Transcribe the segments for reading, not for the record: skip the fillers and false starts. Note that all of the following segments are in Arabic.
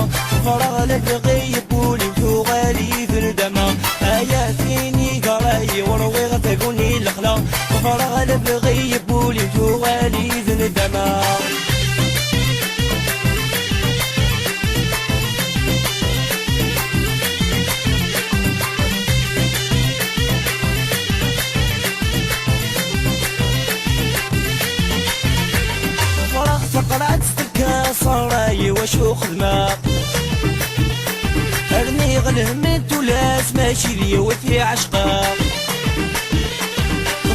الخلا فراغ لبغي بولي وتغالي ذندما هيا فيني قراي وروي غتقولي الخلا فراغ لبغي بولي وتغالي ذندما قرعت ستكا صراي وشو خدمة ارمي غلهمت ولاس ماشي لي وفي عشقا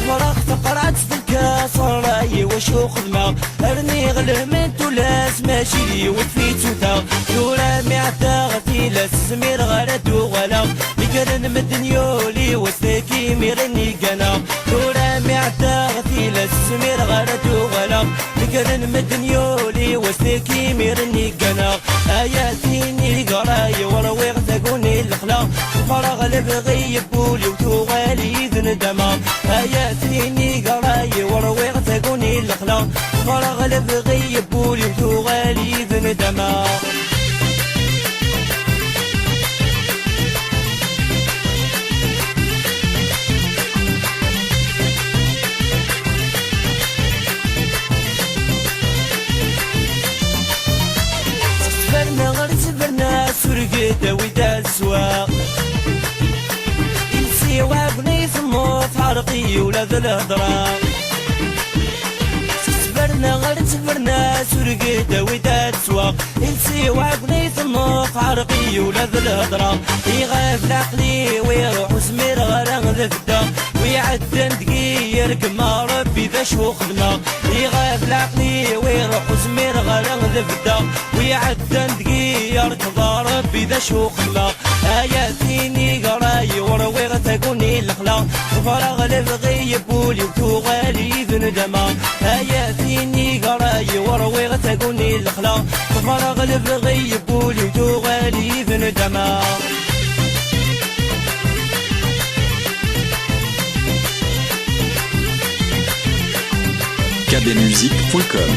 فرغت قرعت ستكا صراي وشو خدمة ارمي غلهمت ولاس ماشي لي وفي توتا دورا معتا غتيلا سمير غرات وغلا ميكرن مدنيولي وستاكي ميرني قنا دورا معتا غتيلا سمير غرات وغلا ميكرن مدنيولي وستاكي ميرني قنا اياتيني قراي وروي غتقوني الخلا فراغ لبغي بولي وتغالي ذندما اياتيني قراي وروي غتقوني الخلا فراغ لبغي بولي وتغالي ذندما سرقت ويدا السواق ينسي وابني ثموت عرقي ولاد الهضرة سفرنا سرقت ويدا السواق ينسي وابني ثموت عرقي ولاد الهضرة يغاب العقلي ويروح وسمير غرام ذفدا ويعدن دقير كما ربي ذا شو خدمة يغاب العقلي ويروح وسمير غرام ذفدا ويعدن دقير كما ربي ذا شو خدمة اياتيني قراي وروي غتقولي الخلا فراغ لبغي بولي وتغالي ذندما اياتيني قراي وروي غتقولي الخلا فراغ لبغي بولي وتغالي ذندما kbmusique.com.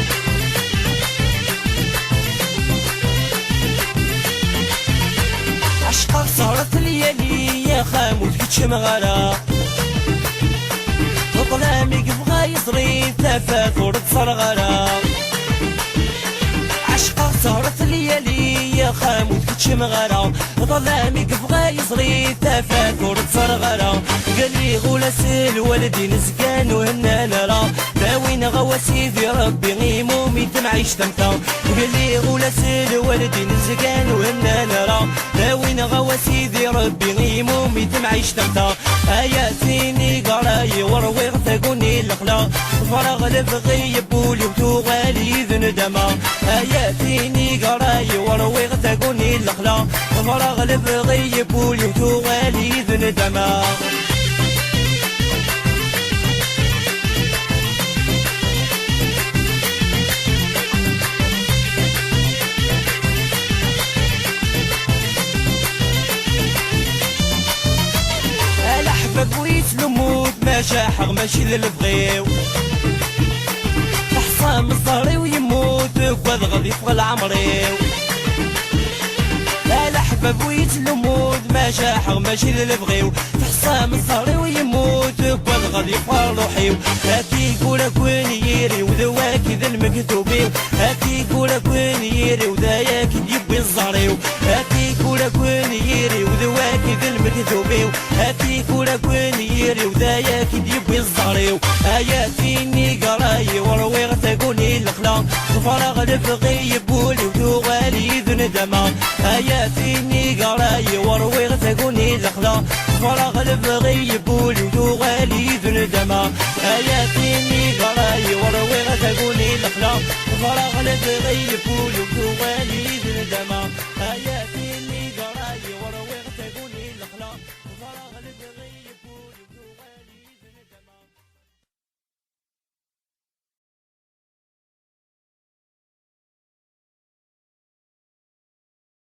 عشقك صارت ليالي يا خاموس كتشم غلا وظلامك بغا يصري ثافات ورد صرغلا عشقك صارت ليالي يا خاموس كتشم غلا ظلامك بغا يصري ثافات ورد صرغلا قال لي غولا سيل ولدي نسكان وهنا نرى باوين غوا سيدي ربي غيمومي تمعيش تمتا قال لي غولا سيل ولدي نسكان وهنا نرى باوين غوا سيدي ربي غيمومي تمعيش تمتا اياتيني قراي وروي غتقولي الخلا فراغ لبغي بولي وتغالي ذندما اياتيني قراي وروي غتقولي الخلا فراغ لبغي بولي وتغالي ذندما بغيت الموت ما شاحق ماشي للبغيو حصام الصهري ويموت وقاد غادي يفغى العمريو الحباب بغيت الموت ما شاحق ماشي للبغيو حصام الصهري ويموت وقاد غادي يفغى روحيو هاتي كولا كوين يري وذواك ذا المكتوبيو هاتي كولا كوين يري وذاياك يبي الزهريو هاتي كولا كوين يري وذواك ذا المكتوبيو هاتي كولا كوين يري وذاياك يبي الزهريو اياتيني قراي وروي غتقولي الخلا فراغ لبغي بولي وتغالي ذندما اياتيني قراي وروي غتقولي الخلا فراغ لبغي بولي وتغالي ذندما اياتيني قراي وروي غتقولي الخلا فراغ لبغي بولي وتغالي ذندما